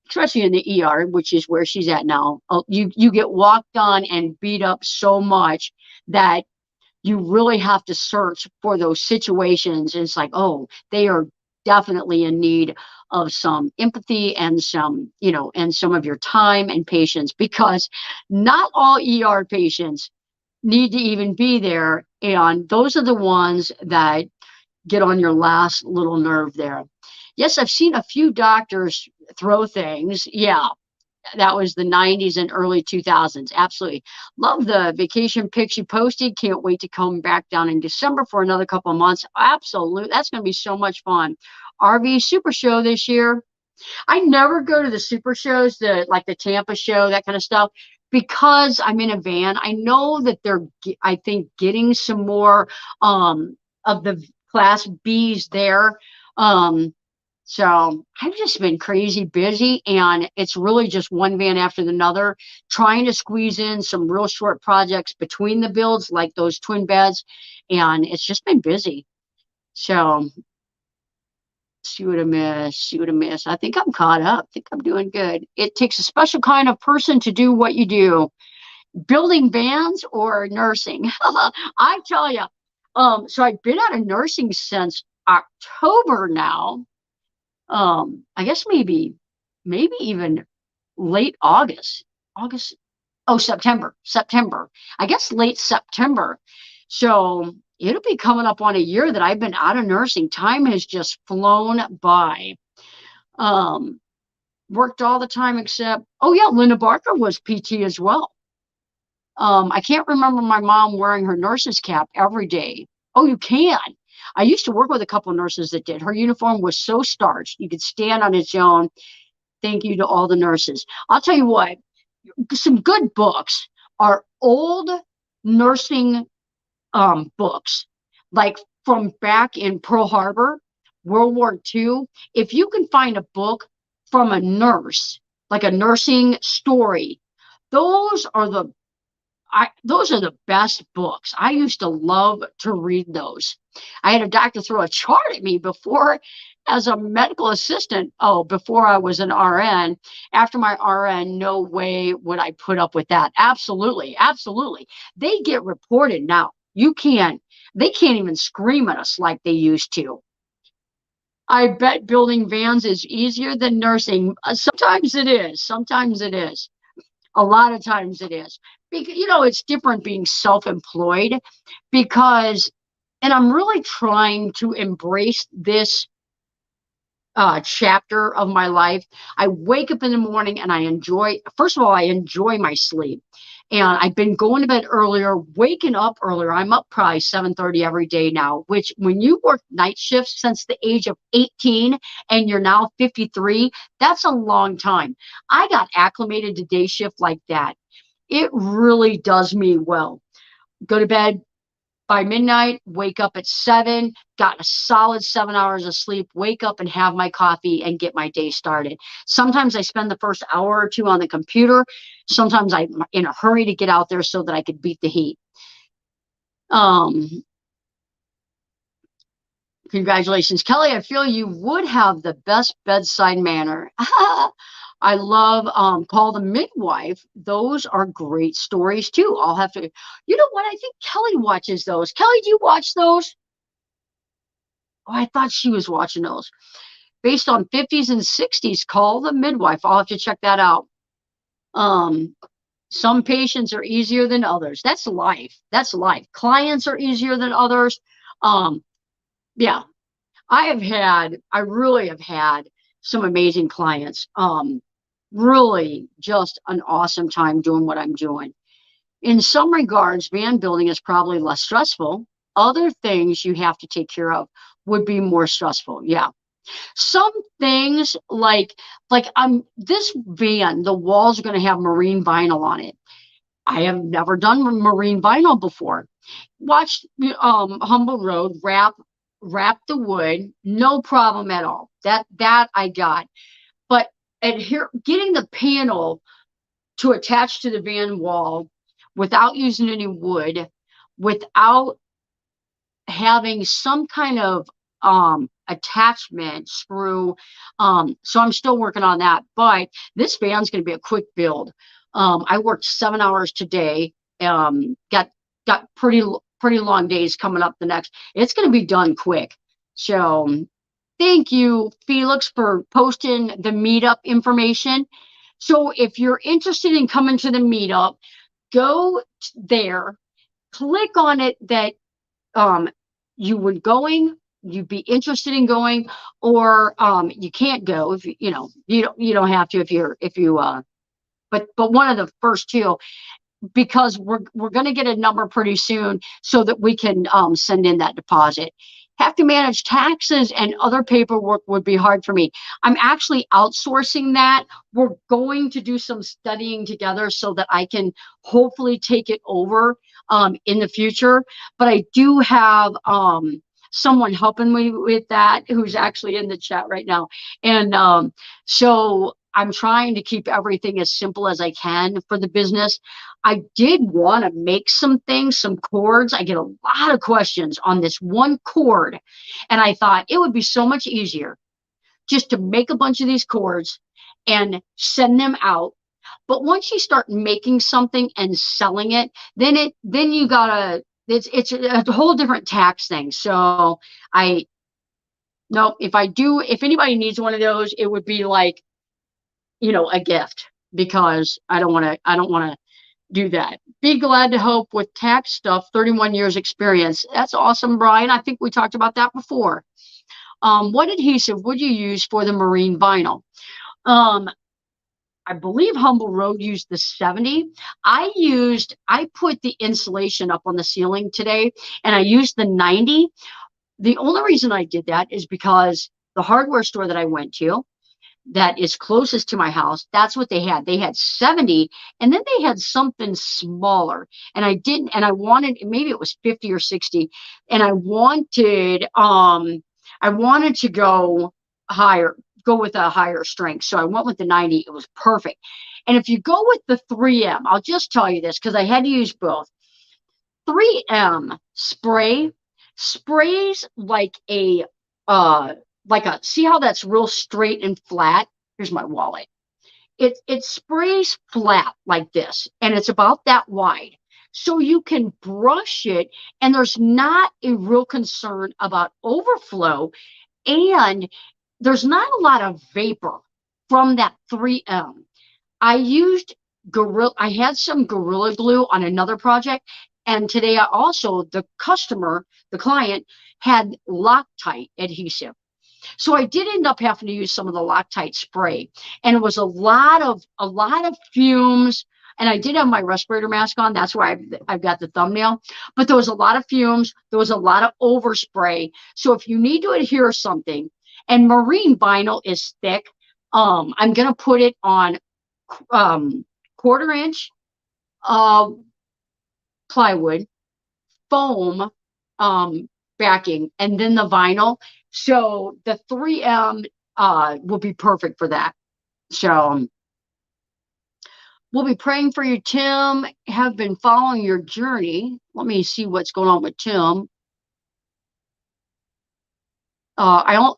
especially in the ER, which is where she's at now, you get walked on and beat up so much that you really have to search for those situations. And it's like, oh, they are definitely in need of some empathy and some, and some of your time and patience, because not all ER patients need to even be there. And those are the ones that get on your last little nerve there. Yes, I've seen a few doctors throw things. Yeah, that was the 90s and early 2000s. Absolutely. Love the vacation pics you posted. Can't wait to come back down in December for another couple of months. Absolutely. That's going to be so much fun. RV Super Show this year. I never go to the super shows, like the Tampa show, that kind of stuff, because I'm in a van. I know that they're, I think, getting some more of the class Bs there. Um, so I've just been crazy busy, and it's really just one van after another, trying to squeeze in some real short projects between the builds, like those twin beds, and it's just been busy. So see what I miss, see what I miss. I think I'm caught up. I think I'm doing good. It takes a special kind of person to do what you do, building vans or nursing. I tell you. So I've been out of nursing since October now. I guess maybe even late August. August. Oh, September. I guess late September. So it'll be coming up on a year that I've been out of nursing. Time has just flown by. Um, Worked all the time except, oh yeah, Linda Barker was PT as well. I can't remember my mom wearing her nurse's cap every day. Oh, you can. I used to work with a couple nurses that did. Her uniform was so starched, you could stand on its own. Thank you to all the nurses. I'll tell you what, some good books are old nursing books, like from back in Pearl Harbor, World War II. If you can find a book from a nurse, like a nursing story, those are those are the best books. I used to love to read those. I had a doctor throw a chart at me before as a medical assistant. Oh, before I was an RN. After my RN, no way would I put up with that. Absolutely. Absolutely. They get reported now. They can't even scream at us like they used to. I bet building vans is easier than nursing. Sometimes it is. Sometimes it is. A lot of times it is. Because, it's different being self-employed, because, and I'm really trying to embrace this chapter of my life. I wake up in the morning and first of all, I enjoy my sleep. And I've been going to bed earlier, waking up earlier. I'm up probably 7:30 every day now, which when you work night shifts since the age of 18 and you're now 53, that's a long time. I got acclimated to day shift like that. It really does me well. Go to bed by midnight, wake up at 7, got a solid 7 hours of sleep, wake up and have my coffee and get my day started. Sometimes I spend the first hour or two on the computer. Sometimes I'm in a hurry to get out there so that I could beat the heat. Congratulations, Kelly. I feel you would have the best bedside manner. I love Call the Midwife. Those are great stories too. I'll have to, you know what? I think Kelly watches those. Kelly, do you watch those? Oh, I thought she was watching those. Based on 50s and 60s, Call the Midwife. I'll have to check that out. Some patients are easier than others. That's life. That's life. Clients are easier than others. Yeah, I really have had some amazing clients. Really just an awesome time doing what I'm doing. In some regards, van building is probably less stressful. Other things you have to take care of would be more stressful. Yeah. Some things like this van, the walls are going to have marine vinyl on it. I have never done marine vinyl before. Watched Humble Road wrap the wood, no problem at all. That I got. But getting the panel to attach to the van wall without using any wood, without having some kind of attachment screw. So I'm still working on that, but this van's going to be a quick build. I worked 7 hours today. Got pretty long days coming up the next. It's going to be done quick. So thank you, Felix, for posting the meetup information. So if you're interested in coming to the meetup, go there, click on it that um, you would going, you'd be interested in going, or you can't go if you don't have to if you but one of the first two, because we're going to get a number pretty soon so that we can send in that deposit. Have to manage taxes and other paperwork would be hard for me. I'm actually outsourcing that. We're going to do some studying together so that I can hopefully take it over in the future. But I do have someone helping me with that who's actually in the chat right now. And so I'm trying to keep everything as simple as I can for the business. I did want to make some things, some cords. I get a lot of questions on this one cord. And I thought it would be so much easier just to make a bunch of these cords and send them out. But once you start making something and selling it, then you gotta, it's a whole different tax thing. So no, if anybody needs one of those, it would be like, a gift, because I don't want to do that. Be glad to help with tax stuff. 31 years experience. That's awesome, Brian. I think we talked about that before. What adhesive would you use for the marine vinyl? I believe Humble Road used the 70. I put the insulation up on the ceiling today, and I used the 90. The only reason I did that is because the hardware store that I went to, that is closest to my house, that's what they had. They had 70, and then they had something smaller. And I wanted, maybe it was 50 or 60, and I wanted to go higher, go with a higher strength. So I went with the 90. It was perfect. And if you go with the 3M, I'll just tell you this because I had to use both. 3M sprays like a see how that's real straight and flat? Here's my wallet. It sprays flat like this, and it's about that wide. So you can brush it, and there's not a real concern about overflow, and there's not a lot of vapor from that 3M. I had some Gorilla Glue on another project, and today the client had Loctite adhesive. So I did end up having to use some of the Loctite spray, and it was a lot of fumes. And I did have my respirator mask on. That's why I've got the thumbnail. But there was a lot of fumes. There was a lot of overspray. So if you need to adhere something, and marine vinyl is thick, I'm going to put it on 1/4 inch plywood, foam backing, and then the vinyl. So the 3M will be perfect for that. So we'll be praying for you, Tim. Have been following your journey. Let me see what's going on with Tim. I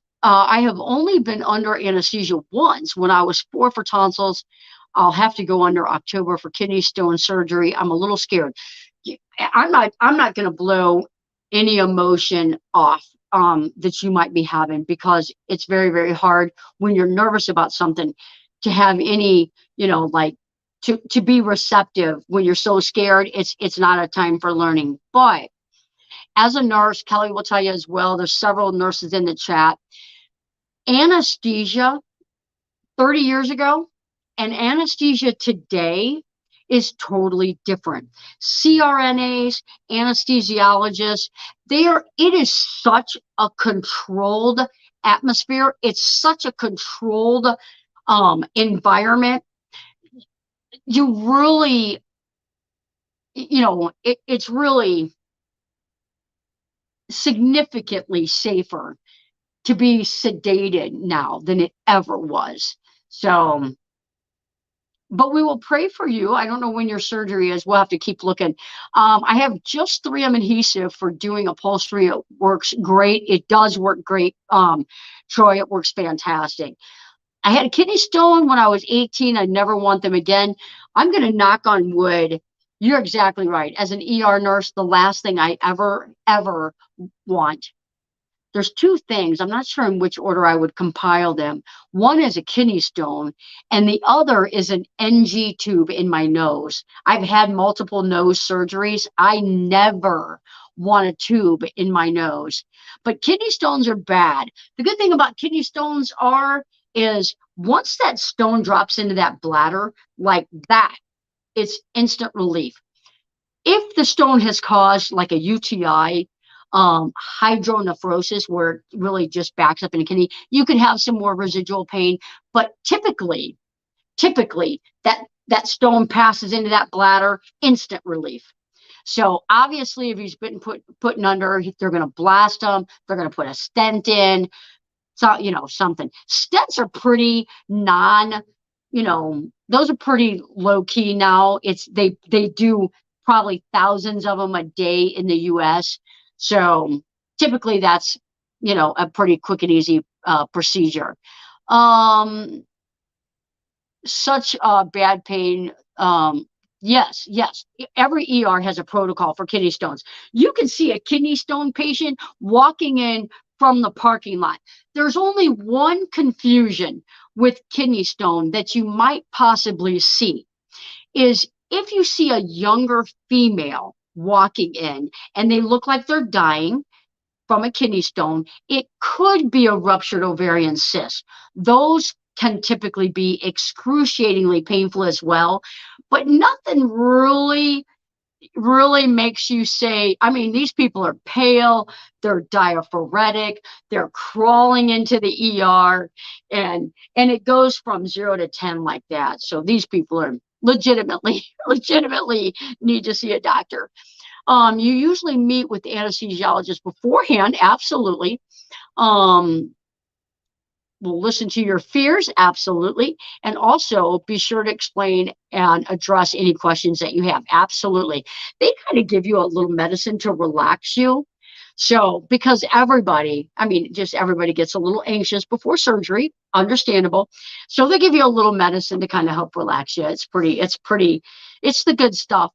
have only been under anesthesia once when I was 4 for tonsils. I'll have to go under October for kidney stone surgery. I'm a little scared. I'm not going to blow any emotion off that you might be having, because it's very, very hard when you're nervous about something to have any, like to be receptive when you're so scared. It's not a time for learning. But as a nurse, Kelly will tell you as well, there's several nurses in the chat. Anesthesia 30 years ago and anesthesia today is totally different. CRNAs, anesthesiologists, it is such a controlled atmosphere. It's such a controlled environment. You really, it's really significantly safer to be sedated now than it ever was. So, but we will pray for you. I don't know when your surgery is. We'll have to keep looking. I have just 3M adhesive for doing upholstery. It works great. It does work great. Troy, it works fantastic. I had a kidney stone when I was 18. I never want them again. I'm going to knock on wood. You're exactly right. As an ER nurse, the last thing I ever want there's two things. I'm not sure in which order I would compile them. One is a kidney stone, and the other is an NG tube in my nose. I've had multiple nose surgeries. I never want a tube in my nose. But kidney stones are bad. The good thing about kidney stones is once that stone drops into that bladder, like that, it's instant relief. If the stone has caused like a UTI, hydronephrosis, where it really just backs up in the kidney, you can have some more residual pain. But typically that stone passes into that bladder, instant relief. So obviously, if he's been putting under, they're going to blast him. They're going to put a stent in. So something. Stents are pretty those are pretty low key now. They do probably thousands of them a day in the U.S. So typically that's a pretty quick and easy procedure. Such bad pain. Yes. Every ER has a protocol for kidney stones. You can see a kidney stone patient walking in from the parking lot. There's only one confusion with kidney stone that you might possibly see is if you see a younger female walking in and they look like they're dying from a kidney stone, it could be a ruptured ovarian cyst. Those can typically be excruciatingly painful as well, but nothing really makes you say, I mean, these people are pale, they're diaphoretic, they're crawling into the ER, and it goes from 0 to 10 like that. So these people are legitimately need to see a doctor. You usually meet with the anesthesiologist beforehand, absolutely. We'll listen to your fears, absolutely. And also be sure to explain and address any questions that you have, absolutely. They kind of give you a little medicine to relax you. So, because everybody gets a little anxious before surgery, understandable. So they give you a little medicine to kind of help relax you. It's the good stuff.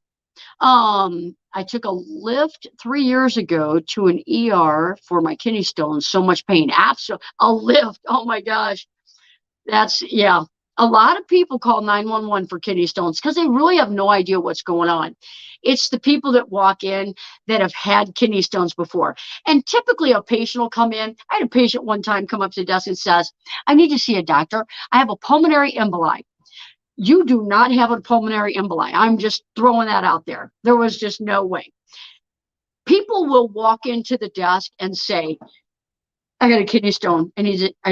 I took a lift 3 years ago to an ER for my kidney stones. So much pain. Absolutely. A lift. Oh my gosh. Yeah. A lot of people call 911 for kidney stones because they really have no idea what's going on. It's the people that walk in that have had kidney stones before. And typically a patient will come in. I had a patient one time come up to the desk and says, I need to see a doctor. I have a pulmonary emboli. You do not have a pulmonary emboli. I'm just throwing that out there. There was just no way. People will walk into the desk and say, I got a kidney stone. I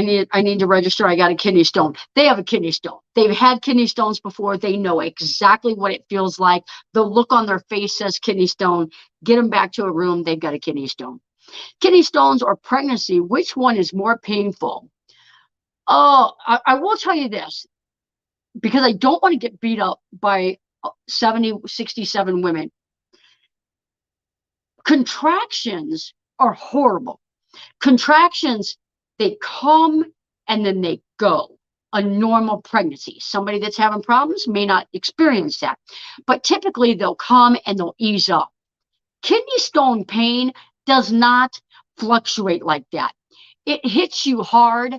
need to register. I got a kidney stone. They have a kidney stone. They've had kidney stones before. They know exactly what it feels like. The look on their face says kidney stone. Get them back to a room. They've got a kidney stone. Kidney stones or pregnancy, which one is more painful? Oh, I will tell you this, because I don't want to get beat up by 67 women. Contractions are horrible. Contractions, they come and then they go. A normal pregnancy. Somebody that's having problems may not experience that, but typically they'll come and they'll ease up. Kidney stone pain does not fluctuate like that. It hits you hard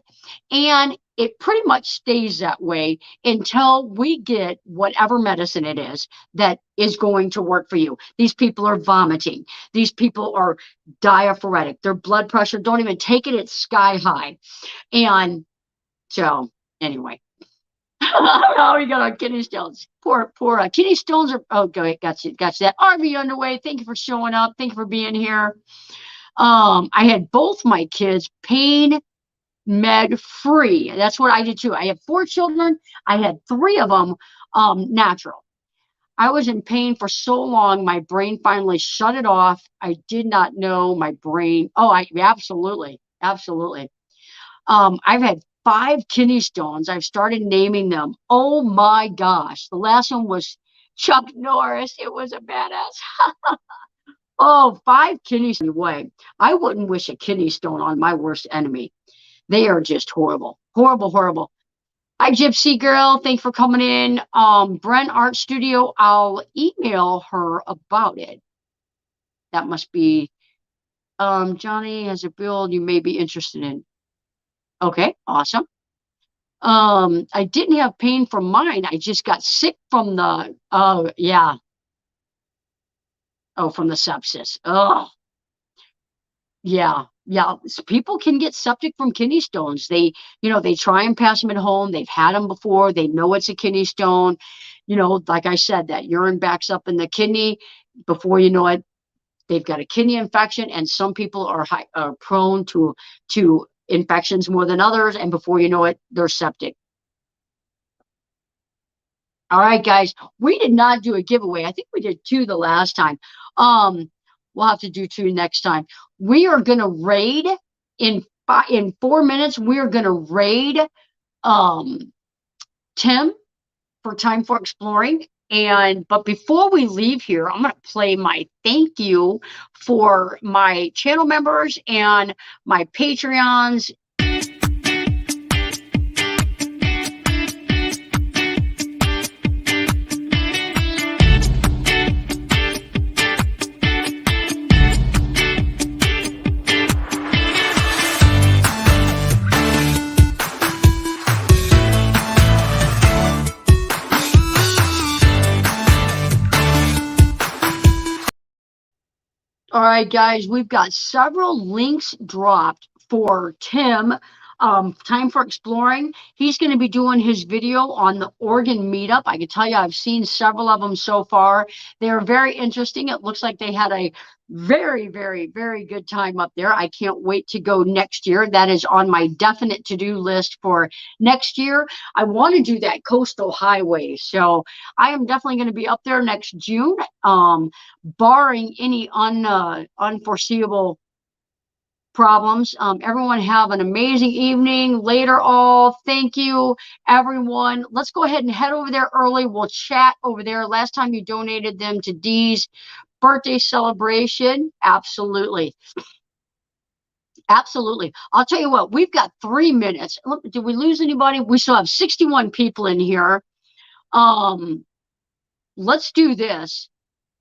and it pretty much stays that way until we get whatever medicine it is that is going to work for you. These people are vomiting. These people are diaphoretic. Their blood pressure, don't even take it, it's sky high. And so anyway, oh, we got our kidney stones. Poor kidney stones are, oh, go ahead, got you that. RV underway, thank you for showing up. Thank you for being here. I had both my kids pain med free. That's what I did too. I have 4 children. I had 3 of them natural. I was in pain for so long, my brain finally shut it off. I did not know my brain. Oh, absolutely. I've had 5 kidney stones. I've started naming them. Oh my gosh. The last one was Chuck Norris. It was a badass. Oh, 5 kidney stones away. I wouldn't wish a kidney stone on my worst enemy. They are just horrible. Horrible. Hi, Gypsy Girl. Thanks for coming in. Brent Art Studio, I'll email her about it. That must be Johnny has a build you may be interested in. Okay, awesome. I didn't have pain from mine. I just got sick from the, oh, yeah. Oh, from the sepsis. Oh, yeah. Yeah. So people can get septic from kidney stones. They try and pass them at home. They've had them before. They know it's a kidney stone. Like I said, that urine backs up in the kidney. Before you know it, they've got a kidney infection, and some people are prone to infections more than others. And before you know it, they're septic. All right, guys, we did not do a giveaway. I think we did two the last time. Um, we'll have to do two next time. We are gonna raid in 4 minutes. We are gonna raid um Tim for Time for Exploring. But before we leave here, I'm gonna play my thank you for my channel members and my Patreons. All right, guys, we've got several links dropped for Tim. Time for Exploring. He's going to be doing his video on the Oregon meetup. I can tell you, I've seen several of them so far. They're very interesting. It looks like they had a very, very, very good time up there. I can't wait to go next year. That is on my definite to-do list for next year. I want to do that coastal highway. So I am definitely going to be up there next June, barring any unforeseeable problems. Everyone have an amazing evening. Later all. Thank you, everyone. Let's go ahead and head over there early. We'll chat over there. Last time you donated them to Dee's birthday celebration. Absolutely. Absolutely. I'll tell you what, we've got 3 minutes. Look, did we lose anybody? We still have 61 people in here. Let's do this.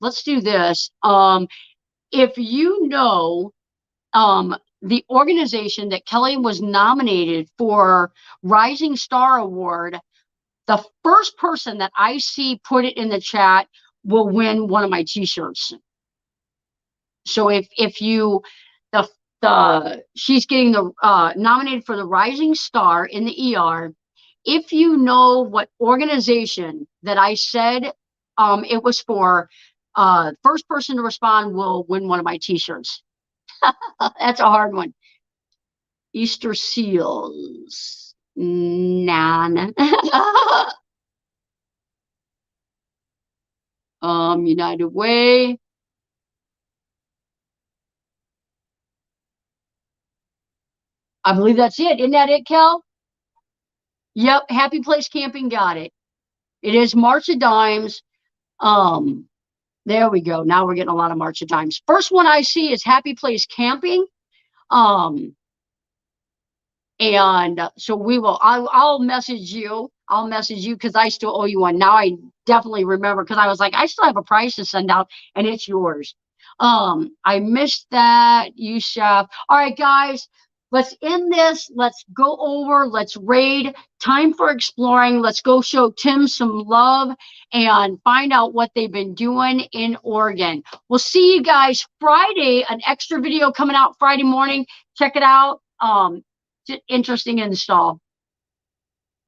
Let's do this. If you know the organization that Kelly was nominated for Rising Star Award, the first person that I see put it in the chat will win one of my t-shirts. So if you she's getting the nominated for the Rising Star in the ER. If you know what organization that I said it was for, first person to respond will win one of my t-shirts. That's a hard one. Easter seals. Nan. United Way. I believe that's it. Isn't that it, Kel? Yep. Happy Place Camping got it. It is March of Dimes. There we go. Now we're getting a lot of March of Dimes. First one I see is Happy Place Camping. And so I'll message you. I'll message you because I still owe you one. Now I definitely remember because I was like, I still have a prize to send out and it's yours. I missed that, you chef. All right, guys, let's end this. Let's go over. Let's raid. Time for Exploring. Let's go show Tim some love and find out what they've been doing in Oregon. We'll see you guys Friday. An extra video coming out Friday morning. Check it out. Interesting install.